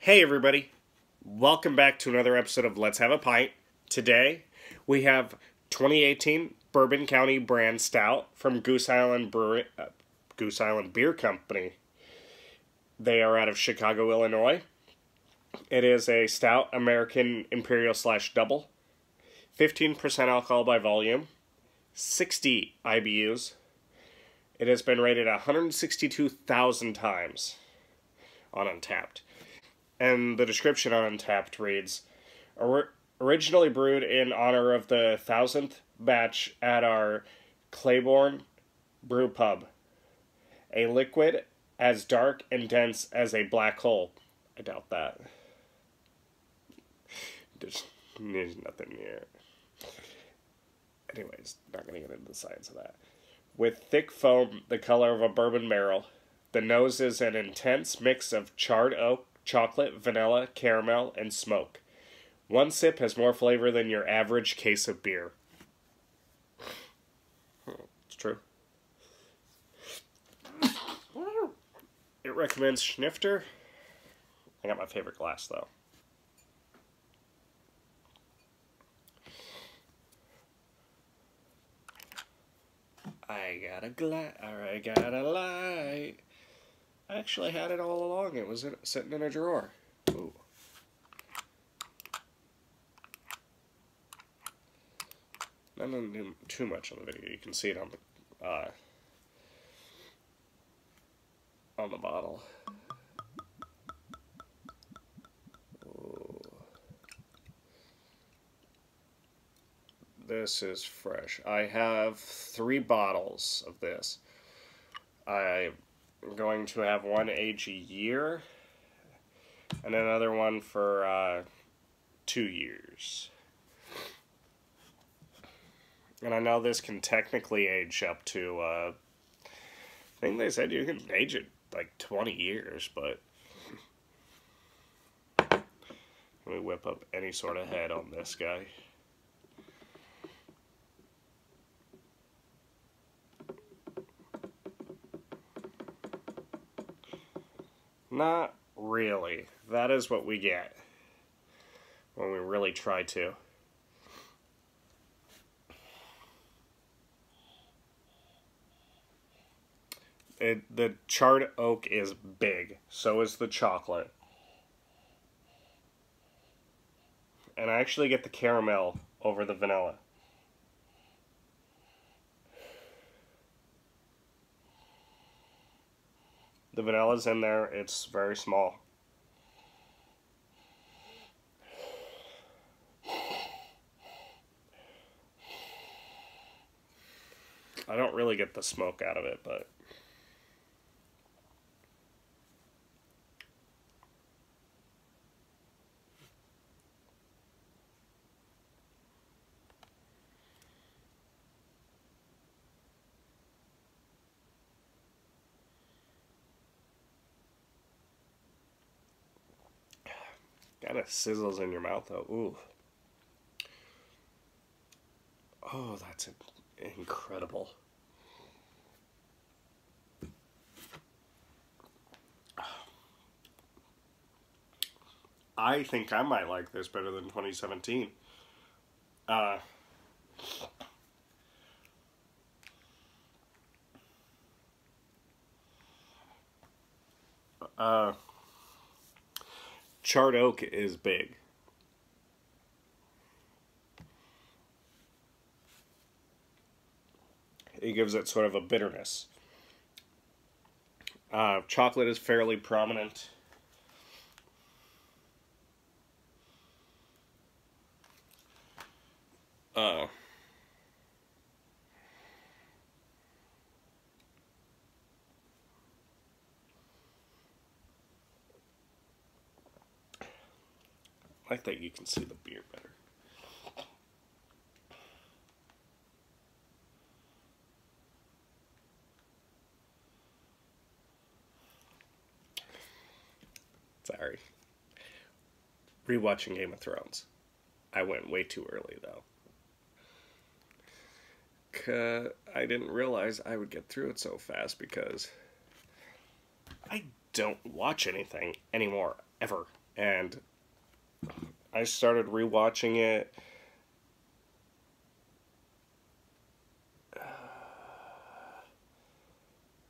Hey everybody, welcome back to another episode of Let's Have a Pint. Today we have 2018 Bourbon County brand Stout from Goose Island Beer Company. They are out of Chicago, Illinois. It is a Stout American Imperial / Double, 15% alcohol by volume, 60 IBUs. It has been rated 162,000 times on Untapped. And the description on Untapped reads, originally brewed in honor of the 1000th batch at our Claiborne Brew Pub. A liquid as dark and dense as a black hole. I doubt that. There's nothing here. Anyways, not going to get into the science of that. With thick foam the color of a bourbon barrel, the nose is an intense mix of charred oak, chocolate, vanilla, caramel, and smoke. One sip has more flavor than your average case of beer. It's true. It recommends Schnifter. I got my favorite glass, though. I got a light. I actually had it all along. It was sitting in a drawer. Ooh. Not do too much on the video. You can see it on the bottle. Ooh. This is fresh. I have 3 bottles of this. I'm going to have one age a year and another one for 2 years. And I know this can technically age up to, I think they said you can age it like 20 years, but let me whip up any sort of head on this guy. Not really. That is what we get when we really try to. The charred oak is big. So is the chocolate. And I actually get the caramel over the vanilla. The vanilla's in there. It's very small. I don't really get the smoke out of it, but kind of sizzles in your mouth, though. Ooh. Oh, that's incredible. I think I might like this better than 2017. Charred oak is big. It gives it sort of a bitterness. Chocolate is fairly prominent. I like that you can see the beer better. Sorry. Rewatching Game of Thrones. I went way too early, though. I didn't realize I would get through it so fast because I don't watch anything anymore, ever. and I started rewatching it. I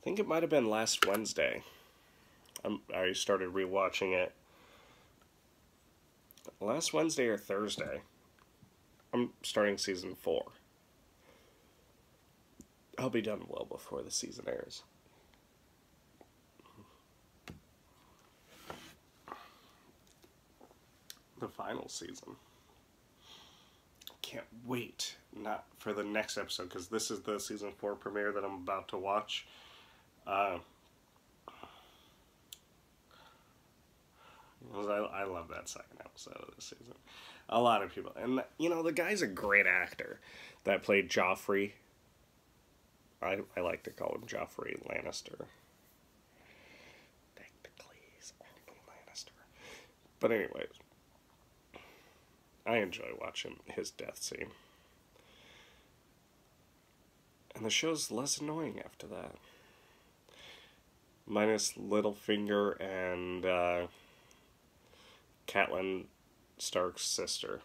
think it might have been last Wednesday. I started rewatching it last Wednesday or Thursday. I'm starting season 4. I'll be done well before the season airs. The final season. Can't wait not for the next episode, because this is the season 4 premiere that I'm about to watch. I love that second episode of this season. A lot of people, and you know, the guy's a great actor that played Joffrey. I like to call him Joffrey Lannister. Technically, he's only Lannister. But anyways, I enjoy watching his death scene. And the show's less annoying after that. Minus Littlefinger and Catelyn Stark's sister.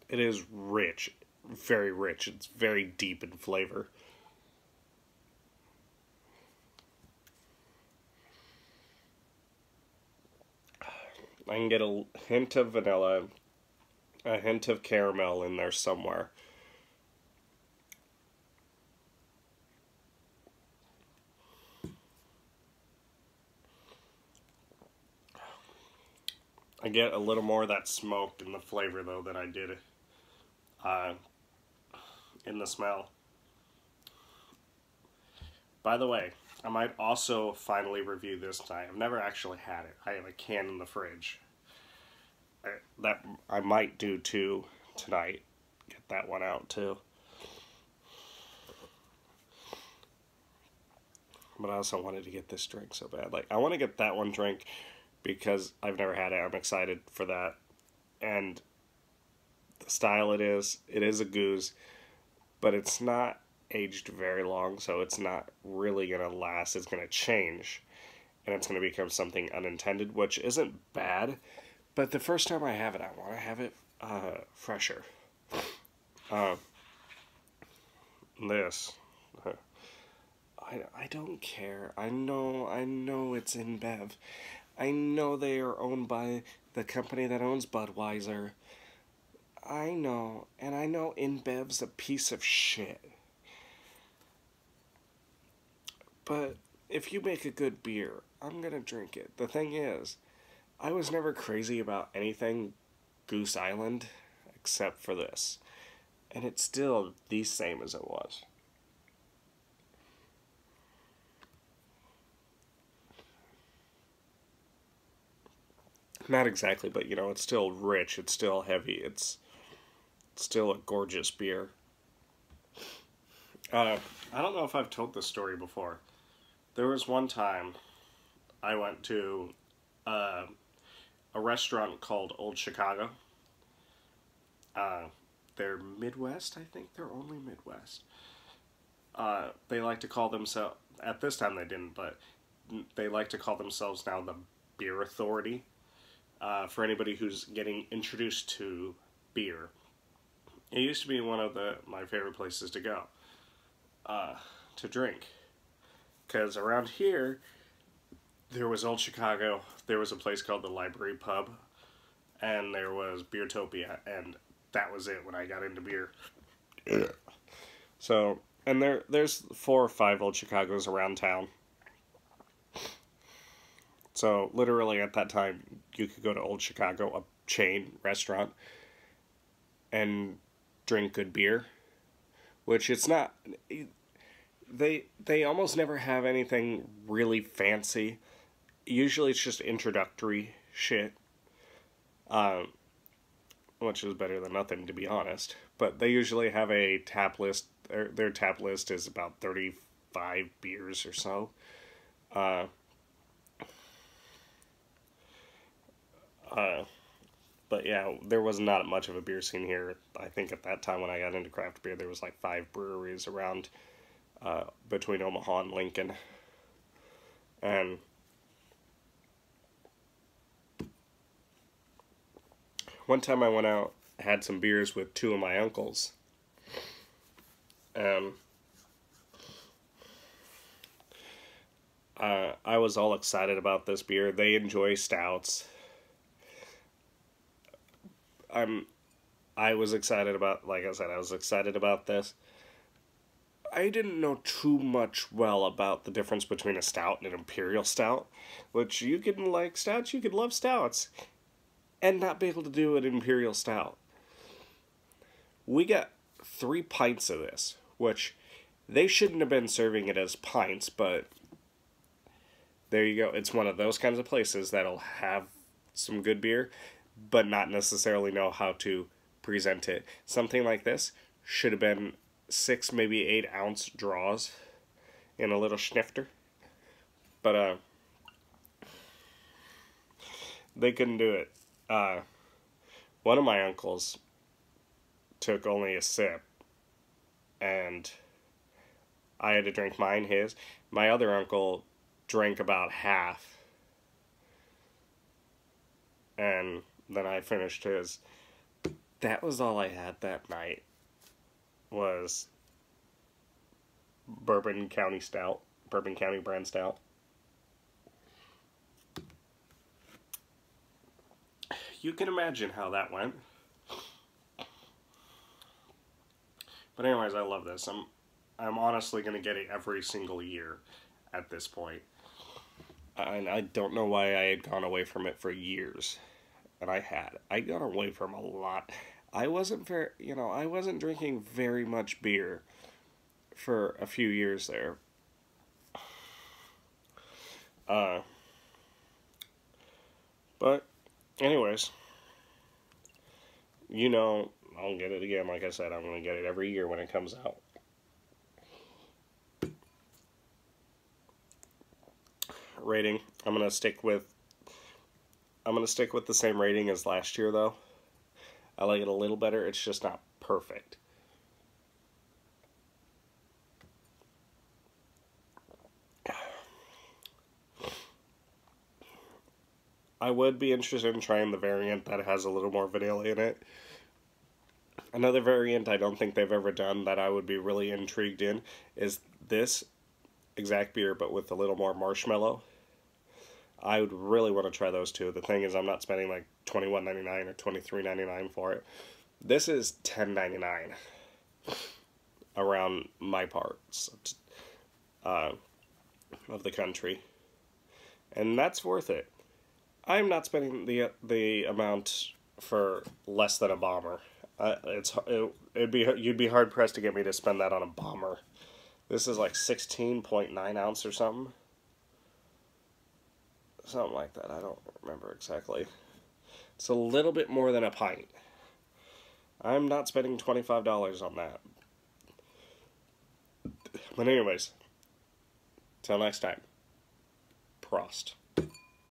It is rich, very rich. It's very deep in flavor. I can get a hint of vanilla, a hint of caramel in there somewhere. I get a little more of that smoke in the flavor, though, than I did in the smell. By the way, I might also finally review this tonight. I've never actually had it. I have a can in the fridge. That I might do too tonight. Get that one out too. But I also wanted to get this drink so bad. Like, I want to get that one drink because I've never had it. I'm excited for that. And the style it is a goose, but it's not aged very long, so it's not really going to last. It's going to change, and it's going to become something unintended, which isn't bad, but the first time I have it, I want to have it fresher. This, I don't care. I know it's InBev. I know they are owned by the company that owns Budweiser. I know, and I know InBev's a piece of shit. But if you make a good beer, I'm gonna drink it. The thing is, I was never crazy about anything Goose Island except for this. And it's still the same as it was. Not exactly, but you know, it's still rich, it's still heavy, it's still a gorgeous beer. I don't know if I've told this story before. There was one time I went to a restaurant called Old Chicago. They're Midwest, I think. They're only Midwest. They like to call themselves, at this time they didn't, but they like to call themselves now the Beer Authority. For anybody who's getting introduced to beer. It used to be one of my favorite places to go to drink. Because around here, there was Old Chicago, there was a place called the Library Pub, and there was Beertopia, and that was it when I got into beer. So, and there's 4 or 5 Old Chicagos around town. So, literally at that time, you could go to Old Chicago, a chain restaurant, and drink good beer. Which it's not... They almost never have anything really fancy. Usually it's just introductory shit. Which is better than nothing, to be honest. But they usually have a tap list. Their tap list is about 35 beers or so. But yeah, there was not much of a beer scene here. I think at that time when I got into craft beer, there was like 5 breweries around between Omaha and Lincoln. And one time I went out, had some beers with 2 of my uncles. And I was all excited about this beer. They enjoy stouts. I was excited about, like I said, I was excited about this. I didn't know too much about the difference between a stout and an imperial stout, which you can like stouts, you could love stouts, and not be able to do an imperial stout. We got 3 pints of this, which they shouldn't have been serving it as pints, but there you go. It's one of those kinds of places that'll have some good beer, but not necessarily know how to present it. Something like this should have been 6, maybe 8 ounce draws in a little snifter. But they couldn't do it. One of my uncles took only a sip, and I had to drink mine, his. My other uncle drank about half, and then I finished his. That was all I had that night, was Bourbon County Stout, Bourbon County brand stout. You can imagine how that went. But anyways, I love this. I'm honestly going to get it every single year at this point. And I don't know why I had gone away from it for years. And I got away from a lot. I wasn't drinking very much beer for a few years there. But anyways, I'll get it again. Like I said, I'm going to get it every year when it comes out. Rating, I'm going to stick with the same rating as last year, though. I like it a little better. It's just not perfect. I would be interested in trying the variant that has a little more vanilla in it. Another variant I don't think they've ever done that I would be really intrigued in is this exact beer, but with a little more marshmallow. I would really want to try those two. The thing is, I'm not spending like $21.99 or $23.99 for it. This is $10.99 around my parts of the country, and that's worth it. I'm not spending the amount for less than a bomber. You'd be hard pressed to get me to spend that on a bomber. This is like 16.9 ounce or something. Something like that. I don't remember exactly. It's a little bit more than a pint. I'm not spending $25 on that. But anyways, till next time. Prost.